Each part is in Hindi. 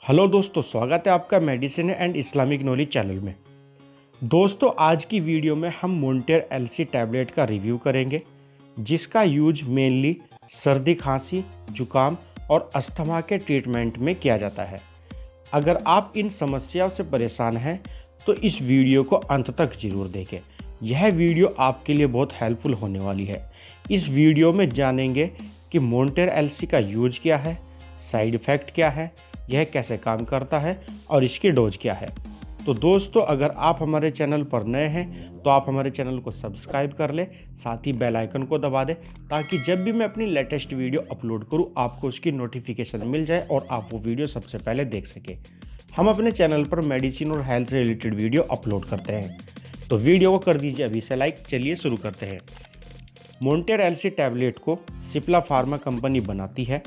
हेलो दोस्तों, स्वागत है आपका medicine and Islamic knowledge channel में। दोस्तों, आज की वीडियो में हम मोंटेर एलसी टैबलेट का रिव्यू करेंगे, जिसका यूज मेनली सर्दी, खांसी, जुकाम और अस्थमा के ट्रीटमेंट में किया जाता है। अगर आप इन समस्याओं से परेशान हैं तो इस वीडियो को अंत तक जरूर देखें। यह वीडियो आपके लिए बहुत हेल्पफुल होने वाली है। इस वीडियो में जानेंगे कि मोंटेर एलसी का यूज क्या है, साइड इफ़ेक्ट क्या है, यह कैसे काम करता है और इसकी डोज क्या है। तो दोस्तों, अगर आप हमारे चैनल पर नए हैं तो आप हमारे चैनल को सब्सक्राइब कर लें, साथ ही बेल आइकन को दबा दें ताकि जब भी मैं अपनी लेटेस्ट वीडियो अपलोड करूं आपको उसकी नोटिफिकेशन मिल जाए और आप वो वीडियो सबसे पहले देख सकें। हम अपने चैनल पर मेडिसिन और हेल्थ से रिलेटेड वीडियो अपलोड करते हैं, तो वीडियो को कर दीजिए अभी से लाइक। चलिए शुरू करते हैं। मोंटेर एलसी टैबलेट को सिप्ला फार्मा कंपनी बनाती है।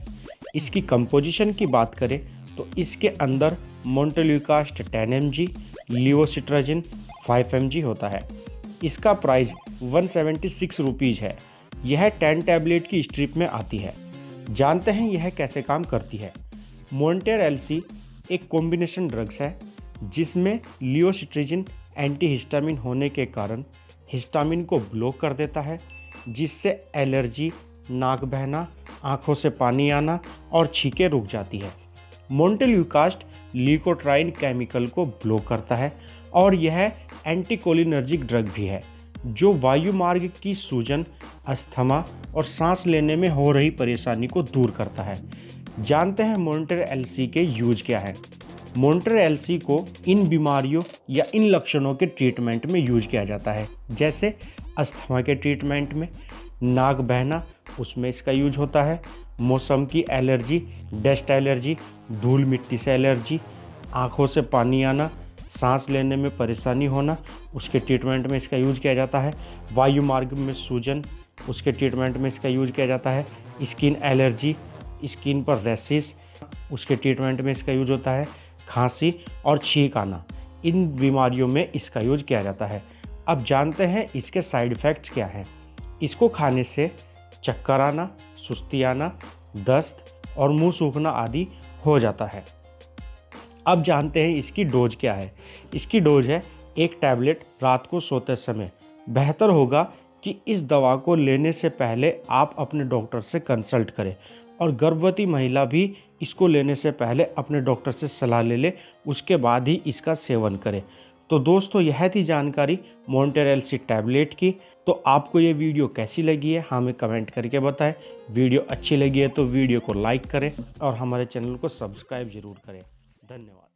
इसकी कंपोजिशन की बात करें तो इसके अंदर मोंटेल्यूकास्ट 10 mg, लिवोसिट्राजिन 5 mg होता है। इसका प्राइस 176 रुपीज़ है। यह 10 टैबलेट की स्ट्रिप में आती है। जानते हैं यह कैसे काम करती है। मोंटेर एलसी एक कॉम्बिनेशन ड्रग्स है जिसमें लिवोसिट्राजिन एंटीहिस्टामिन होने के कारण हिस्टामिन को ब्लॉक कर देता है, जिससे एलर्जी, नाक बहना, आँखों से पानी आना और छींकें रुक जाती है। मोंटेल्यूकास्ट ल्यूकोट्राइन केमिकल को ब्लॉक करता है और यह एंटीकोलिनर्जिक ड्रग भी है जो वायु मार्ग की सूजन, अस्थमा और सांस लेने में हो रही परेशानी को दूर करता है। जानते हैं मोंटेर एलसी के यूज क्या है। मोंटेर एलसी को इन बीमारियों या इन लक्षणों के ट्रीटमेंट में यूज किया जाता है, जैसे अस्थमा के ट्रीटमेंट में, नाक बहना उसमें इसका यूज होता है, मौसम की एलर्जी, डस्ट एलर्जी, धूल मिट्टी से एलर्जी, आँखों से पानी आना, सांस लेने में परेशानी होना, उसके ट्रीटमेंट में इसका यूज किया जाता है। वायु मार्ग में सूजन, उसके ट्रीटमेंट में इसका यूज किया जाता है। स्किन एलर्जी, स्किन पर रैशेस, उसके ट्रीटमेंट में इसका यूज होता है। खांसी और छींक आना, इन बीमारियों में इसका यूज किया जाता है। अब जानते हैं इसके साइड इफ़ेक्ट्स क्या हैं। इसको खाने से चक्कर आना, सुस्ती आना, दस्त और मुंह सूखना आदि हो जाता है। अब जानते हैं इसकी डोज क्या है। इसकी डोज है 1 टैबलेट रात को सोते समय। बेहतर होगा कि इस दवा को लेने से पहले आप अपने डॉक्टर से कंसल्ट करें और गर्भवती महिला भी इसको लेने से पहले अपने डॉक्टर से सलाह ले उसके बाद ही इसका सेवन करें। तो दोस्तों, यह थी जानकारी मोंटेर एलसी टैबलेट की। तो आपको ये वीडियो कैसी लगी है हमें कमेंट करके बताएं। वीडियो अच्छी लगी है तो वीडियो को लाइक करें और हमारे चैनल को सब्सक्राइब जरूर करें। धन्यवाद।